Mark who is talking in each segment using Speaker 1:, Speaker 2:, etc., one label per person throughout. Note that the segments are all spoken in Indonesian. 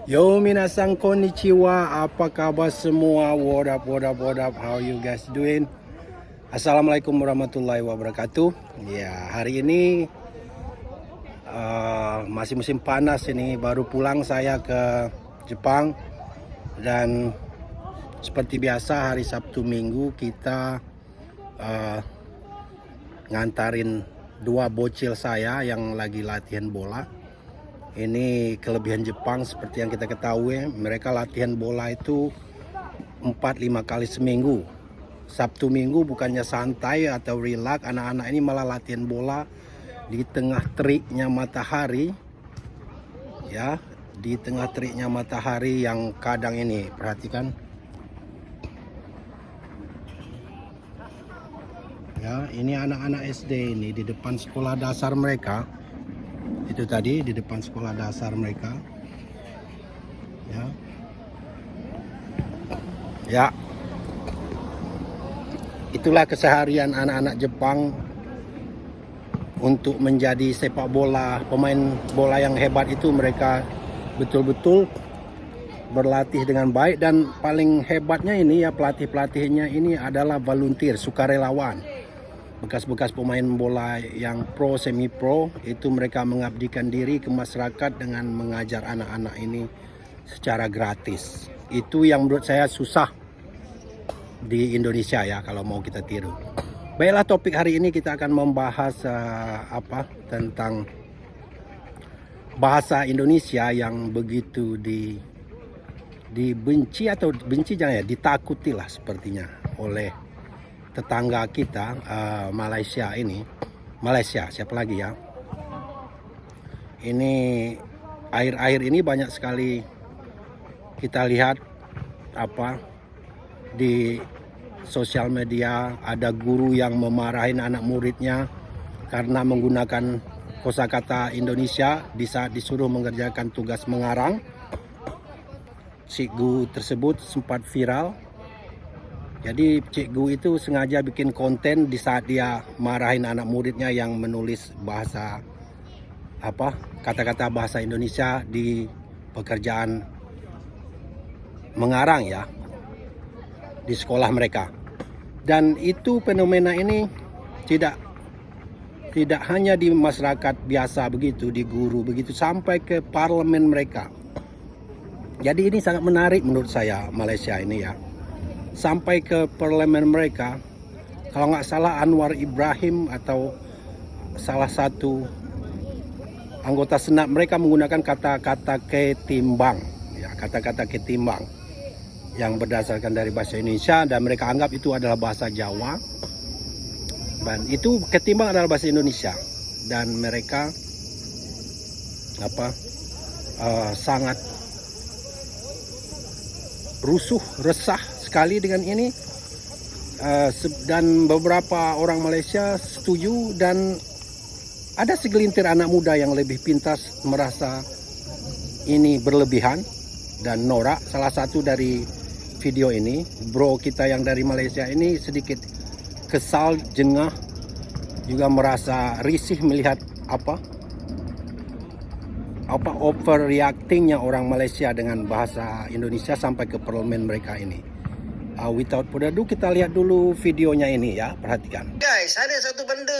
Speaker 1: Yo minasan konnichiwa, apa kabar semua? What up, how you guys doing? Assalamualaikum warahmatullahi wabarakatuh. Ya, hari ini masih musim panas ini, baru pulang saya ke Jepang. Dan seperti biasa hari Sabtu Minggu kita ngantarin dua bocil saya yang lagi latihan bola. Ini kelebihan Jepang seperti yang kita ketahui, mereka latihan bola itu 4-5 kali seminggu. Sabtu Minggu bukannya santai atau relax, anak-anak ini malah latihan bola di tengah teriknya matahari. Ya, di tengah teriknya matahari yang kadang ini, perhatikan. Ya, ini anak-anak SD ini di depan sekolah dasar mereka. Itu tadi di depan sekolah dasar mereka. Ya, itulah keseharian anak-anak Jepang untuk menjadi sepak bola, pemain bola yang hebat itu. Mereka betul-betul berlatih dengan baik, dan paling hebatnya ini ya, pelatih-pelatihnya ini adalah volunteer, sukarelawan. Bekas-bekas pemain bola yang pro, semi pro, itu mereka mengabdikan diri ke masyarakat dengan mengajar anak-anak ini secara gratis. Itu yang menurut saya susah di Indonesia ya, kalau mau kita tiru. Baiklah, topik hari ini kita akan membahas tentang bahasa Indonesia yang begitu dibenci, atau benci jangan ya, ditakuti lah sepertinya oleh tetangga kita, Malaysia ini. Malaysia, siapa lagi ya? Ini akhir-akhir ini banyak sekali kita lihat di sosial media, ada guru yang memarahin anak muridnya karena menggunakan kosakata Indonesia di saat disuruh mengerjakan tugas mengarang. Cikgu tersebut sempat viral. Jadi cikgu itu sengaja bikin konten di saat dia marahin anak muridnya yang menulis kata-kata bahasa Indonesia di pekerjaan mengarang ya, di sekolah mereka. Dan itu fenomena ini tidak hanya di masyarakat biasa begitu, di guru begitu, sampai ke parlemen mereka. Jadi ini sangat menarik menurut saya, Malaysia ini ya. Sampai ke parlemen mereka, kalau nggak salah Anwar Ibrahim atau salah satu anggota senat mereka menggunakan kata-kata ketimbang, ya, kata-kata ketimbang yang berdasarkan dari bahasa Indonesia, dan mereka anggap itu adalah bahasa Jawa, dan itu ketimbang adalah bahasa Indonesia, dan mereka sangat resah sekali dengan ini, dan beberapa orang Malaysia setuju, dan ada segelintir anak muda yang lebih pintas merasa ini berlebihan dan norak. Salah satu dari video ini, bro kita yang dari Malaysia ini sedikit kesal, jengah, juga merasa risih melihat overreactingnya orang Malaysia dengan bahasa Indonesia sampai ke parlemen mereka ini. Without further ado, kita lihat dulu videonya ini ya, perhatikan.
Speaker 2: Guys, ada satu benda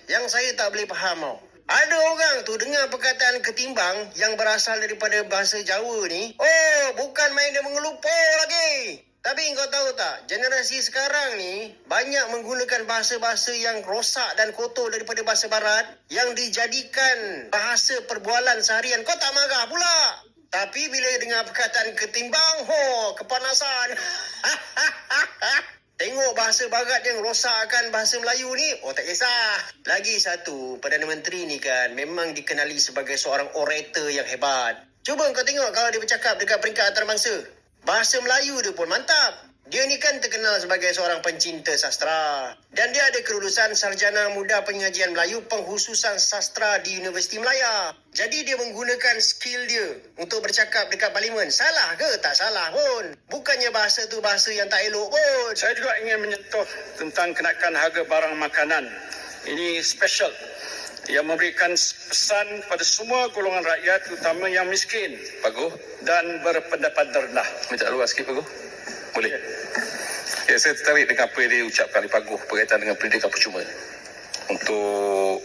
Speaker 2: yang saya tak boleh faham tau. Ada orang tu dengar perkataan ketimbang yang berasal daripada bahasa Jawa ni. Oh, bukan main dia mengelupur lagi. Tapi kau tahu tak, generasi sekarang ni banyak menggunakan bahasa-bahasa yang rosak dan kotor daripada bahasa barat yang dijadikan bahasa perbualan seharian. Kau tak marah pula. Tapi bila dengar perkataan ketimbang, kepanasan. Tengok bahasa barat yang rosakkan bahasa Melayu ni, tak kisah. Lagi satu, Perdana Menteri ni kan memang dikenali sebagai seorang orator yang hebat. Cuba kau tengok kalau dia bercakap dekat peringkat antarabangsa. Bahasa Melayu dia pun mantap. Dia ni kan terkenal sebagai seorang pencinta sastra. Dan dia ada kelulusan Sarjana Muda Pengajian Melayu Penghususan Sastra di Universiti Melaya. Jadi dia menggunakan skill dia untuk bercakap dekat parlimen. Salah ke? Tak salah pun. Bukannya bahasa tu bahasa yang tak elok pun.
Speaker 3: Saya juga ingin menyentuh tentang kenaikan harga barang makanan. Ini special. yang memberikan pesan pada semua golongan rakyat, terutama yang miskin
Speaker 4: Paguh,
Speaker 3: dan berpendapat rendah.
Speaker 4: minta luar sikit Paguh. Boleh? Ya, saya tertarik dengan apa yang dia ucapkan di Paguh berkaitan dengan pendidikan percuma. Untuk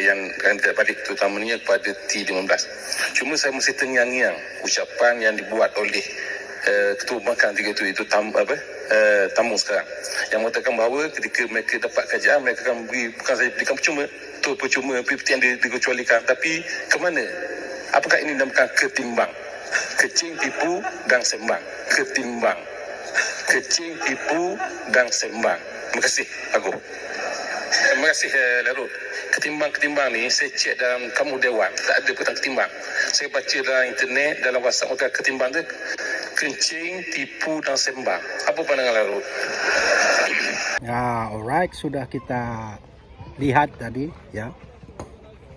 Speaker 4: yang tidak balik terutamanya kepada T15. Cuma saya mesti terngiang-ngiang ucapan yang dibuat oleh Ketua Pembangkang itu tamu sekarang, yang mengatakan bahawa ketika mereka dapat kajian, mereka akan beri bukan saja pendidikan percuma, betul percuma PPT yang dikecualikan, tapi ke mana? Apakah ini dinamakan ketimbang? Kecing, tipu dan sembang. Ketimbang. Kecing, tipu dan sembang. Terima kasih Agung. Terima kasih Larut. Ketimbang-ketimbang ni saya cek dalam kamu dewan, tak ada perkataan ketimbang. Saya baca dalam internet, dalam WhatsApp, ketimbang tu kencing, tipu dan sembang. Apa pandangan Larut?
Speaker 1: Ya, alright, sudah kita lihat tadi ya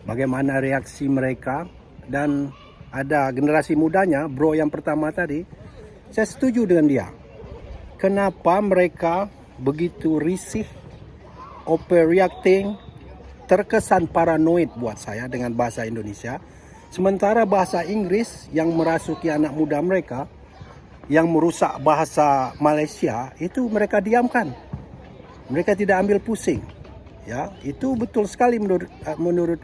Speaker 1: bagaimana reaksi mereka, dan ada generasi mudanya, bro yang pertama tadi, saya setuju dengan dia. Kenapa mereka begitu risih, overreacting, terkesan paranoid buat saya dengan bahasa Indonesia, sementara bahasa Inggris yang merasuki anak muda mereka, yang merusak bahasa Malaysia, itu mereka diamkan. Mereka tidak ambil pusing. Ya, itu betul sekali menurut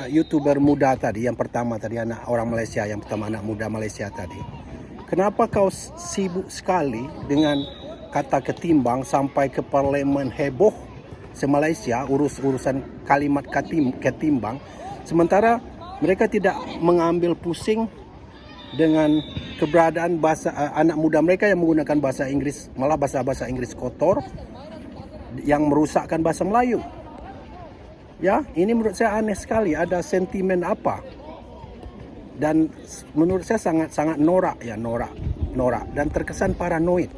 Speaker 1: YouTuber muda tadi, yang pertama tadi, anak orang Malaysia, yang pertama anak muda Malaysia tadi. Kenapa kau sibuk sekali dengan kata ketimbang sampai ke parlimen heboh se-Malaysia urusan kalimat ketimbang, sementara mereka tidak mengambil pusing dengan keberadaan bahasa anak muda mereka yang menggunakan bahasa Inggris, malah bahasa Inggris kotor yang merusakkan bahasa Melayu. Ya, ini menurut saya aneh sekali. Ada sentimen apa? Dan menurut saya sangat norak dan terkesan paranoid.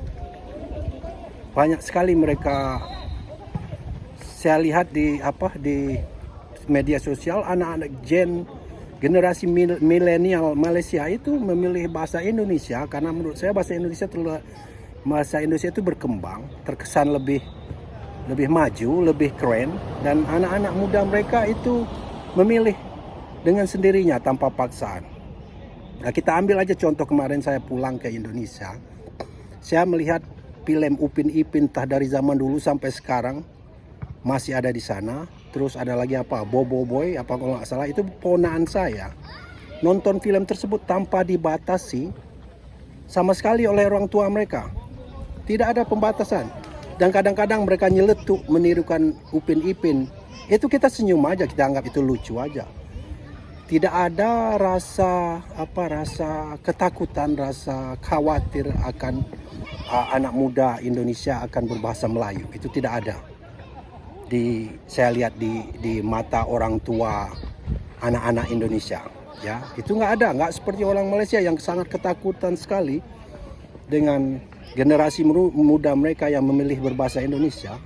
Speaker 1: Banyak sekali mereka, saya lihat di media sosial, anak-anak generasi milenial Malaysia itu memilih bahasa Indonesia karena menurut saya bahasa Indonesia itu berkembang, terkesan lebih maju, lebih keren, dan anak-anak muda mereka itu memilih dengan sendirinya tanpa paksaan. Nah, kita ambil aja contoh, kemarin saya pulang ke Indonesia, saya melihat film Upin Ipin dari zaman dulu sampai sekarang masih ada di sana. Terus ada lagi Bobo Boy, kalau nggak salah, itu ponakan saya nonton film tersebut tanpa dibatasi sama sekali oleh orang tua mereka. Tidak ada pembatasan. Dan kadang-kadang mereka nyeletuk menirukan Upin Ipin. Itu kita senyum aja, kita anggap itu lucu aja. Tidak ada rasa ketakutan, rasa khawatir akan anak muda Indonesia akan berbahasa Melayu. Itu tidak ada. Saya lihat di mata orang tua anak-anak Indonesia. Ya, itu nggak seperti orang Malaysia yang sangat ketakutan sekali dengan generasi muda mereka yang memilih berbahasa Indonesia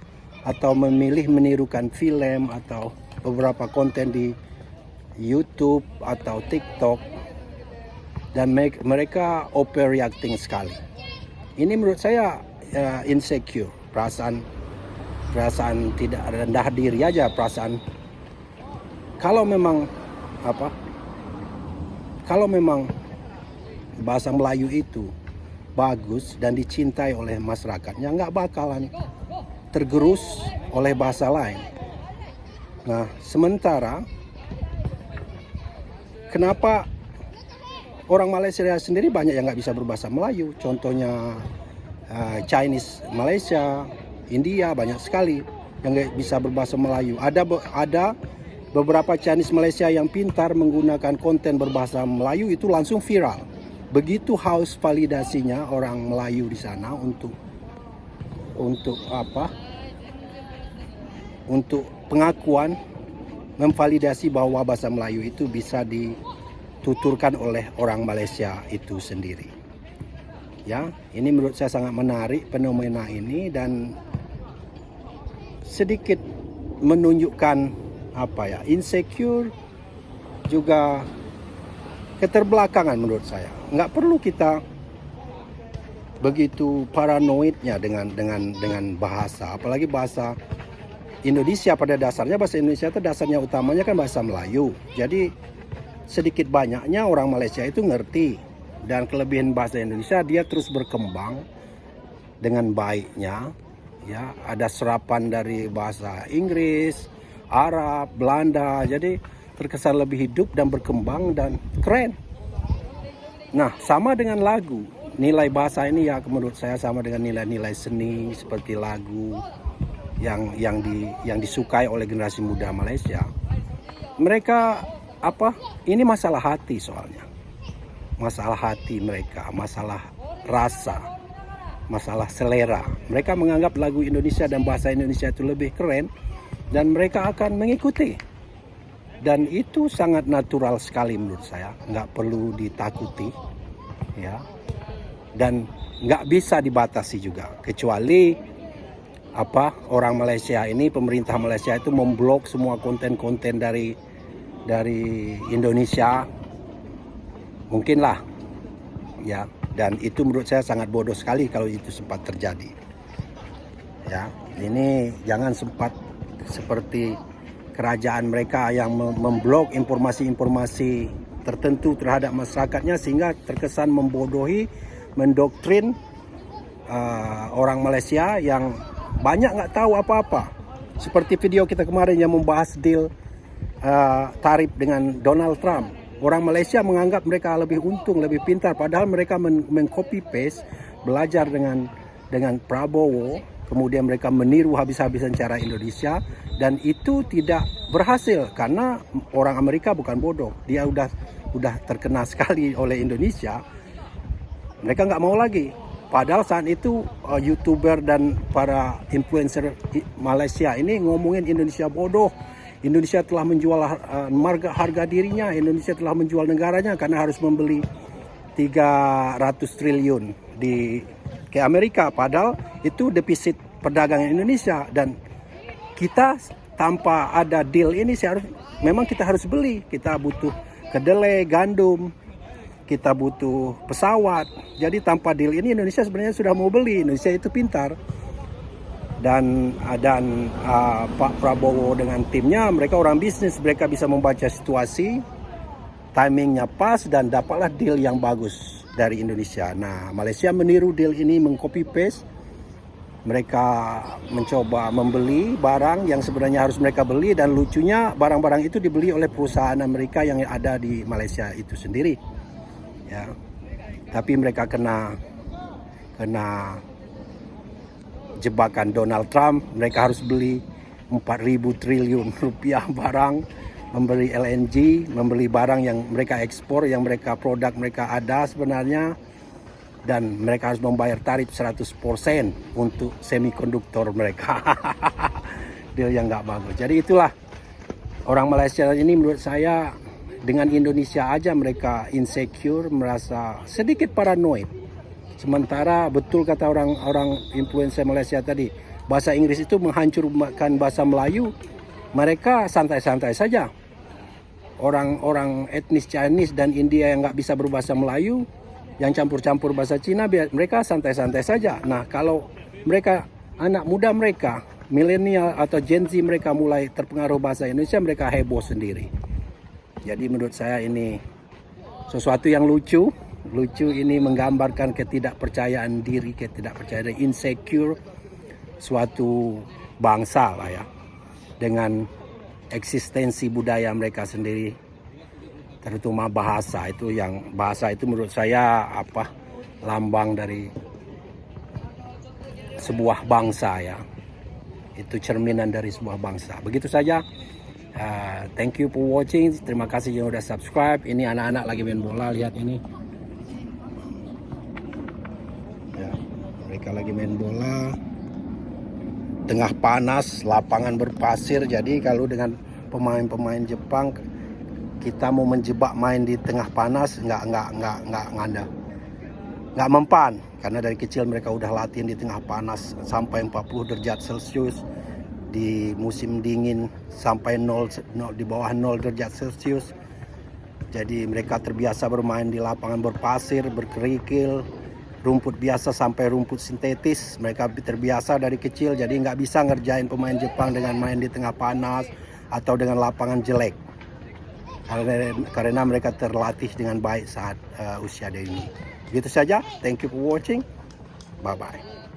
Speaker 1: atau memilih menirukan film atau beberapa konten di YouTube atau TikTok, dan mereka overreacting sekali. Ini menurut saya insecure, perasaan tidak rendah diri aja, perasaan kalau memang bahasa Melayu itu bagus dan dicintai oleh masyarakatnya, nggak bakalan tergerus oleh bahasa lain. Nah, sementara kenapa orang Malaysia sendiri banyak yang nggak bisa berbahasa Melayu? Contohnya Chinese Malaysia, India, banyak sekali yang nggak bisa berbahasa Melayu. Ada beberapa Chinese Malaysia yang pintar menggunakan konten berbahasa Melayu, itu langsung viral. Begitu haus validasinya orang Melayu di sana untuk pengakuan, memvalidasi bahwa bahasa Melayu itu bisa dituturkan oleh orang Malaysia itu sendiri. Ya, ini menurut saya sangat menarik fenomena ini, dan sedikit menunjukkan insecure, juga keterbelakangan menurut saya. Nggak perlu kita begitu paranoidnya dengan bahasa, apalagi bahasa Indonesia pada dasarnya, bahasa Indonesia itu dasarnya utamanya kan bahasa Melayu. Jadi sedikit banyaknya orang Malaysia itu ngerti. Dan kelebihan bahasa Indonesia, dia terus berkembang dengan baiknya. Ya, ada serapan dari bahasa Inggris, Arab, Belanda. Jadi terkesan lebih hidup dan berkembang dan keren. Nah, sama dengan lagu. Nilai bahasa ini ya menurut saya sama dengan nilai-nilai seni seperti lagu yang disukai oleh generasi muda Malaysia. Mereka ini masalah hati soalnya. Masalah hati mereka, masalah rasa, masalah selera. Mereka menganggap lagu Indonesia dan bahasa Indonesia itu lebih keren dan mereka akan mengikuti. Dan itu sangat natural sekali menurut saya, nggak perlu ditakuti, ya. Dan nggak bisa dibatasi juga, kecuali orang Malaysia ini, pemerintah Malaysia itu memblok semua konten-konten dari Indonesia. Mungkinlah, ya. Dan itu menurut saya sangat bodoh sekali kalau itu sempat terjadi. Ya, ini jangan sempat seperti kerajaan mereka yang memblok informasi-informasi tertentu terhadap masyarakatnya sehingga terkesan membodohi, mendoktrin orang Malaysia yang banyak nggak tahu apa-apa. Seperti video kita kemarin yang membahas deal tarif dengan Donald Trump. Orang Malaysia menganggap mereka lebih untung, lebih pintar, padahal mereka mengcopy paste, belajar dengan Prabowo, kemudian mereka meniru habis-habisan cara Indonesia, dan itu tidak berhasil karena orang Amerika bukan bodoh. Dia udah terkena sekali oleh Indonesia. Mereka nggak mau lagi. Padahal saat itu YouTuber dan para influencer Malaysia ini ngomongin Indonesia bodoh. Indonesia telah menjual harga dirinya, Indonesia telah menjual negaranya karena harus membeli 300 triliun ke Amerika. Padahal itu defisit perdagangan Indonesia dan kita tanpa ada deal ini memang kita harus beli. Kita butuh kedelai, gandum, kita butuh pesawat. Jadi tanpa deal ini Indonesia sebenarnya sudah mau beli. Indonesia itu pintar. Dan Pak Prabowo dengan timnya, mereka orang bisnis, mereka bisa membaca situasi, timingnya pas dan dapatlah deal yang bagus dari Indonesia. Nah, Malaysia meniru deal ini, mengcopy paste. Mereka mencoba membeli barang yang sebenarnya harus mereka beli dan lucunya barang-barang itu dibeli oleh perusahaan Amerika yang ada di Malaysia itu sendiri. Ya. Tapi mereka kena jebakan Donald Trump. Mereka harus beli 4.000 triliun rupiah barang, membeli LNG, membeli barang yang mereka ekspor, yang produk mereka ada sebenarnya, dan mereka harus membayar tarif 100% untuk semikonduktor mereka. Deal yang nggak bagus. Jadi itulah, orang Malaysia ini menurut saya dengan Indonesia aja mereka insecure, merasa sedikit paranoid. Sementara betul kata orang influencer Malaysia tadi, bahasa Inggris itu menghancurkan bahasa Melayu. Mereka santai-santai saja. Orang etnis Chinese dan India yang nggak bisa berbahasa Melayu, yang campur-campur bahasa Cina, mereka santai-santai saja. Nah, kalau mereka, anak muda mereka, milenial atau Gen Z mereka mulai terpengaruh bahasa Indonesia, mereka heboh sendiri. Jadi menurut saya ini sesuatu yang lucu ini menggambarkan ketidakpercayaan diri, ketidakpercayaan insecure suatu bangsa lah ya, dengan eksistensi budaya mereka sendiri, terutama bahasa itu menurut saya lambang dari sebuah bangsa ya, itu cerminan dari sebuah bangsa. Begitu saja. Thank you for watching. Terima kasih yang udah subscribe. Ini anak-anak lagi main bola, lihat ini. Ya, mereka lagi main bola. Tengah panas, lapangan berpasir. Jadi kalau dengan pemain-pemain Jepang, kita mau menjebak main di tengah panas, nggak mempan. Karena dari kecil mereka udah latihan di tengah panas sampai 40 derajat Celcius. Di musim dingin sampai 0 di bawah 0 derajat Celcius. Jadi mereka terbiasa bermain di lapangan berpasir, berkerikil, rumput biasa sampai rumput sintetis. Mereka terbiasa dari kecil, jadi nggak bisa ngerjain pemain Jepang dengan main di tengah panas atau dengan lapangan jelek. Karena mereka terlatih dengan baik saat usia dini. Begitu saja. Thank you for watching. Bye-bye.